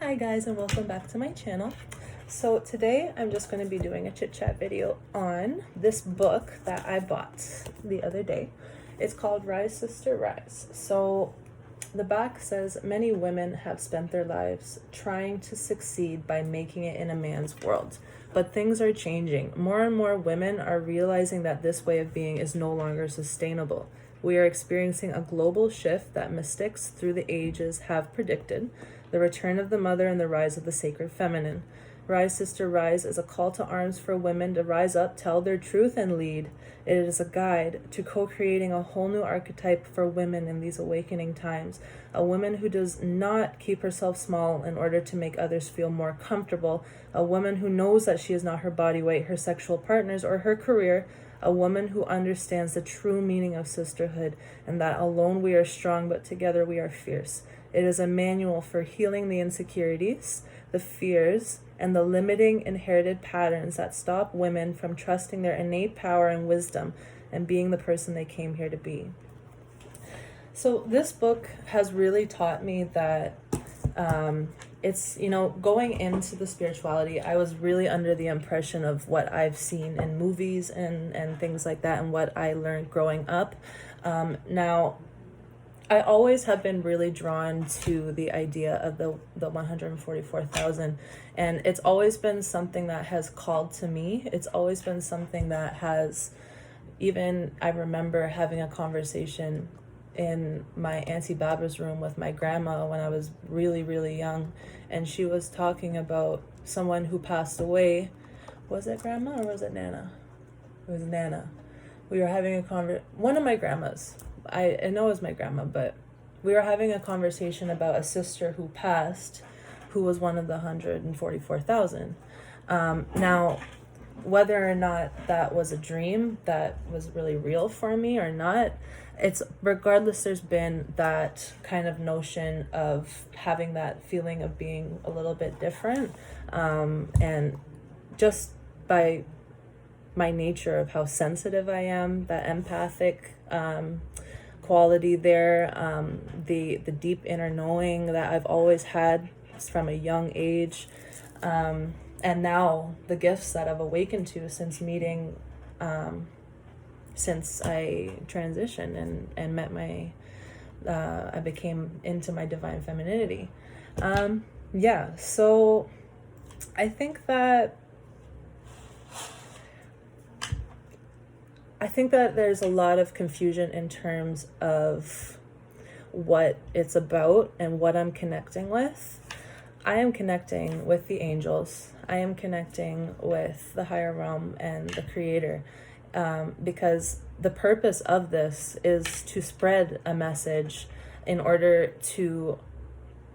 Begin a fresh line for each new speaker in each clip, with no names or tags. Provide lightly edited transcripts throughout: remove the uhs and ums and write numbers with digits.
Hi guys, and welcome back to my channel. So today I'm just going to be doing a chit chat video on this book that I bought the other day. It's called Rise Sister Rise. So the back says, many women have spent their lives trying to succeed by making it in a man's world. But things are changing. More and more women are realizing that this way of being is no longer sustainable. We are experiencing a global shift that mystics through the ages have predicted: the return of the mother and the rise of the sacred feminine. Rise Sister Rise is a call to arms for women to rise up, tell their truth, and lead. It is a guide to co-creating a whole new archetype for women in these awakening times. A woman who does not keep herself small in order to make others feel more comfortable. A woman who knows that she is not her body weight, her sexual partners, or her career. A woman who understands the true meaning of sisterhood, and that alone we are strong, but together we are fierce. It is a manual for healing the insecurities, the fears, and the limiting inherited patterns that stop women from trusting their innate power and wisdom and being the person they came here to be. So this book has really taught me that it's, going into the spirituality, I was really under the impression of what I've seen in movies and things like that, and what I learned growing up. Now, I always have been really drawn to the idea of the 144,000, and it's always been something that has called to me. It's always been something that has, even I remember having a conversation in my Auntie Baba's room with my grandma when I was really, really young, and she was talking about someone who passed away. Was it Grandma or was it Nana? It was Nana. We were having a one of my grandmas. I know it was my grandma, but we were having a conversation about a sister who passed, who was one of the 144,000. Now, whether or not that was a dream that was really real for me or not, it's regardless, there's been that kind of notion of having that feeling of being a little bit different. And just by my nature of how sensitive I am, that empathic quality there, the deep inner knowing that I've always had from a young age, and now the gifts that I've awakened to since meeting, since I transitioned and met I became into my divine femininity. So I think that there's a lot of confusion in terms of what it's about and what I'm connecting with. I am connecting with the angels. I am connecting with the higher realm and the creator, because the purpose of this is to spread a message in order to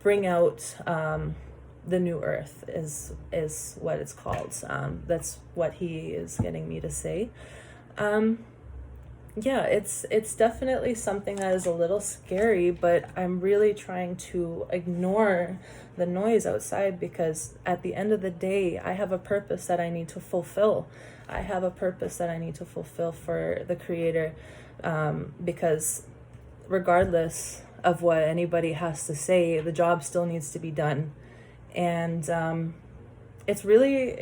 bring out the new earth is what it's called. That's what he is getting me to say. It's definitely something that is a little scary, but I'm really trying to ignore the noise outside, because at the end of the day, I have a purpose that I need to fulfill. I have a purpose that I need to fulfill for the creator, because regardless of what anybody has to say, the job still needs to be done. And it's really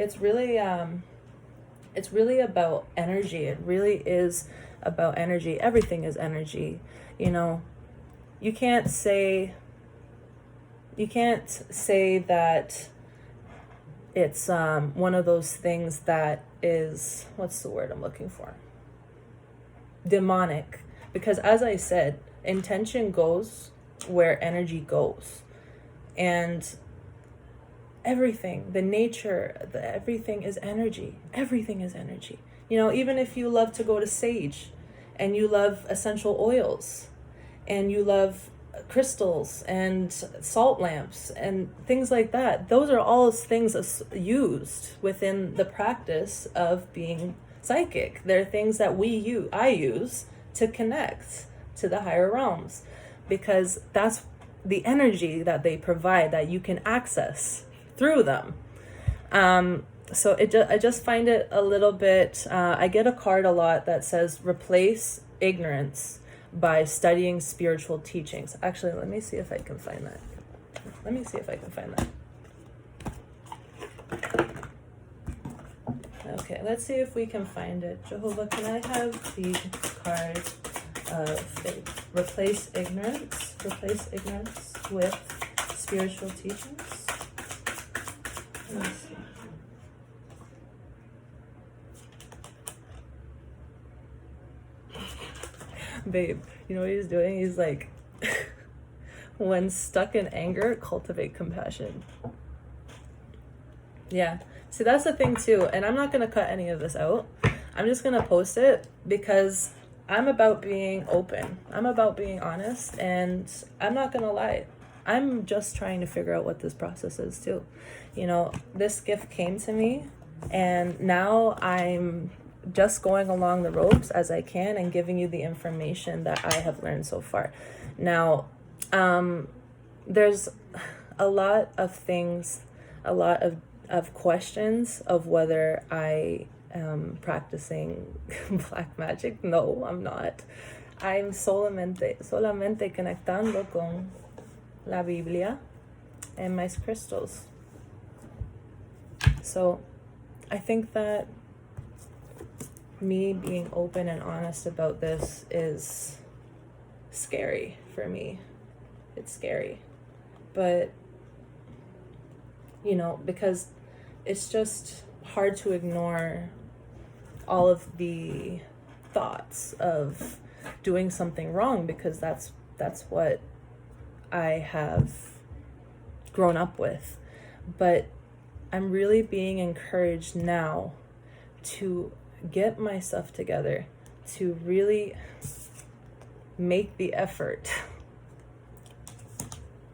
about energy. It really is about energy. Everything is energy. You can't say that it's one of those things that is, what's the word I'm looking for? Demonic. Because as I said, intention goes where energy goes. And everything, the nature, everything is energy. Everything is energy. Even if you love to go to sage, and you love essential oils, and you love crystals and salt lamps and things like that, those are all things used within the practice of being psychic. They're things that I use to connect to the higher realms, because that's the energy that they provide that you can access through them. So I just find it a little bit, I get a card a lot that says, replace ignorance by studying spiritual teachings. Actually, let me see if I can find that. Okay, let's see if we can find it. Jehovah, can I have the card of replace ignorance with spiritual teachings? Let me see. Babe, you know what he's doing? He's like, when stuck in anger, cultivate compassion. Yeah. See, that's the thing too. And I'm not going to cut any of this out. I'm just going to post it because I'm about being open. I'm about being honest. And I'm not going to lie. I'm just trying to figure out what this process is too. You know, this gift came to me and now I'm just going along the ropes as I can and giving you the information that I have learned so far. Now, there's a lot of things, a lot of questions of whether I am practicing black magic. No, I'm not. I'm solamente conectando con la Biblia and my crystals. So I think that me being open and honest about this is scary for me. It's scary. But, you know, because it's just hard to ignore all of the thoughts of doing something wrong, because that's what I have grown up with. But I'm really being encouraged now to get my stuff together, to really make the effort.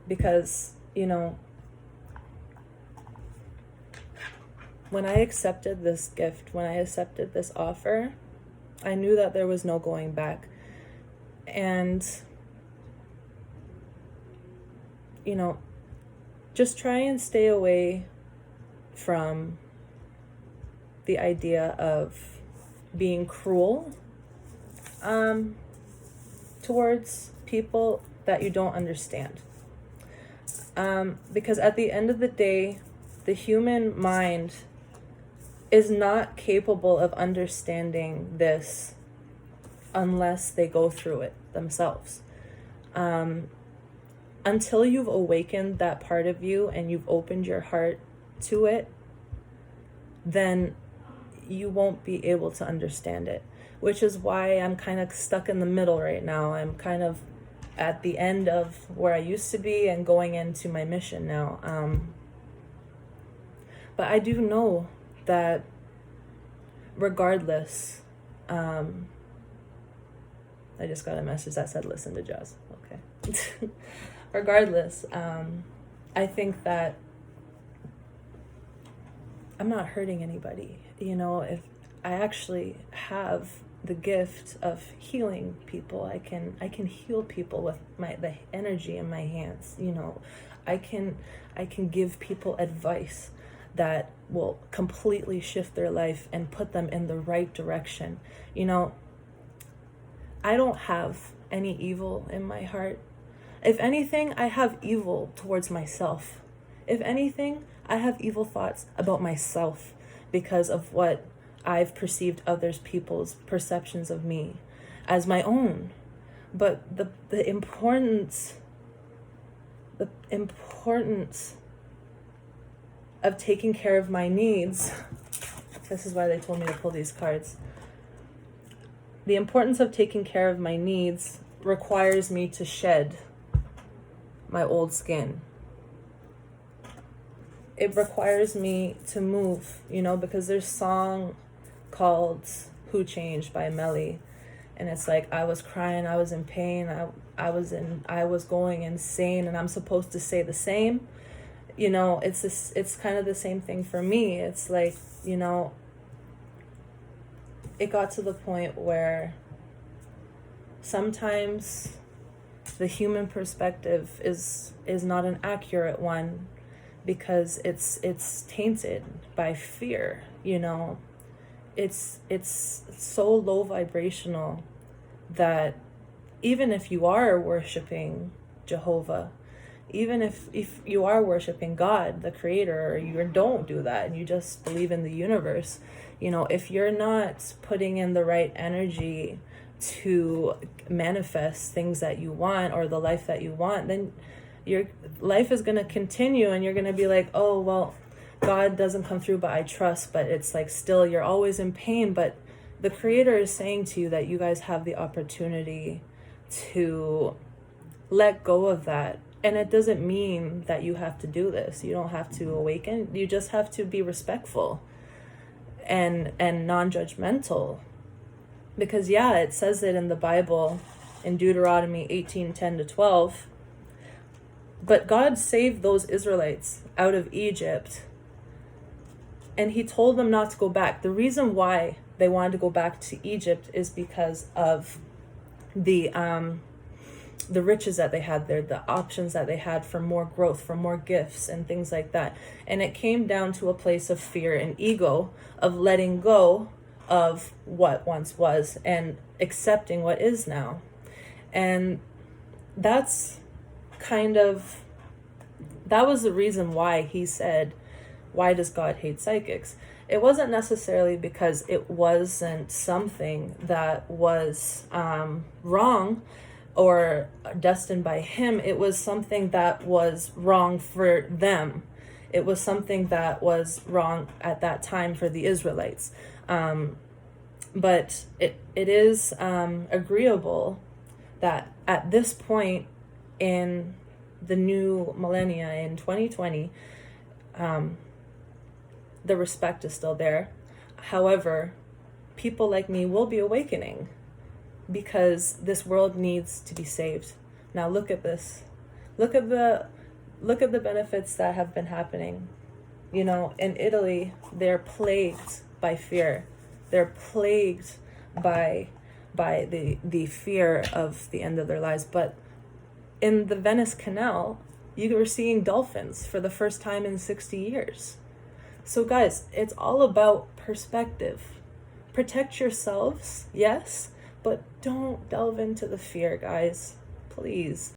Because, you know, when I accepted this gift, when I accepted this offer, I knew that there was no going back. And, you know, just try and stay away from the idea of being cruel towards people that you don't understand. Because at the end of the day, the human mind is not capable of understanding this unless they go through it themselves. Until you've awakened that part of you and you've opened your heart to it, then you won't be able to understand it, which is why I'm kind of stuck in the middle right now. I'm kind of at the end of where I used to be and going into my mission now. But I do know that regardless, I just got a message that said, listen to Jazz. Okay. Regardless, I think that I'm not hurting anybody. You know, if I actually have the gift of healing people, I can heal people with the energy in my hands. You know, I can give people advice that will completely shift their life and put them in the right direction. You know, I don't have any evil in my heart. If anything, I have evil towards myself. If anything, I have evil thoughts about myself because of what I've perceived others people's perceptions of me as my own. But the importance of taking care of my needs, this is why they told me to pull these cards. The importance of taking care of my needs requires me to shed my old skin. It requires me to move, you know, because there's a song called Who Changed by Melly, and it's like, I was crying, I was in pain, I was going insane, and I'm supposed to say the same. You know, it's kind of the same thing for me. It's like, you know, it got to the point where sometimes the human perspective is not an accurate one, because it's tainted by fear. You know, it's so low vibrational that even if you are worshiping Jehovah, Even if you are worshiping God, the creator, or you don't do that and you just believe in the universe, you know, if you're not putting in the right energy to manifest things that you want or the life that you want, then your life is going to continue and you're going to be like, oh, well, God doesn't come through, but I trust. But it's like, still, you're always in pain. But the creator is saying to you that you guys have the opportunity to let go of that. And it doesn't mean that you have to do this. You don't have to awaken. You just have to be respectful and non-judgmental. Because yeah, it says it in the Bible in Deuteronomy 18:10-12. But God saved those Israelites out of Egypt, and he told them not to go back. The reason why they wanted to go back to Egypt is because of the riches that they had there, the options that they had for more growth, for more gifts and things like that. And it came down to a place of fear and ego, of letting go of what once was and accepting what is now. And that was the reason why he said, why does God hate psychics? It wasn't necessarily because it wasn't something that was wrong or destined by him. It was something that was wrong for them. It was something that was wrong at that time for the Israelites. But it is agreeable that at this point in the new millennia, in 2020, the respect is still there. However, people like me will be awakening, because this world needs to be saved. Now look at this. Look at the benefits that have been happening. You know, in Italy, they're plagued by fear. They're plagued by the fear of the end of their lives. But in the Venice Canal, you were seeing dolphins for the first time in 60 years. So guys, it's all about perspective. Protect yourselves, yes, but don't delve into the fear, guys. Please.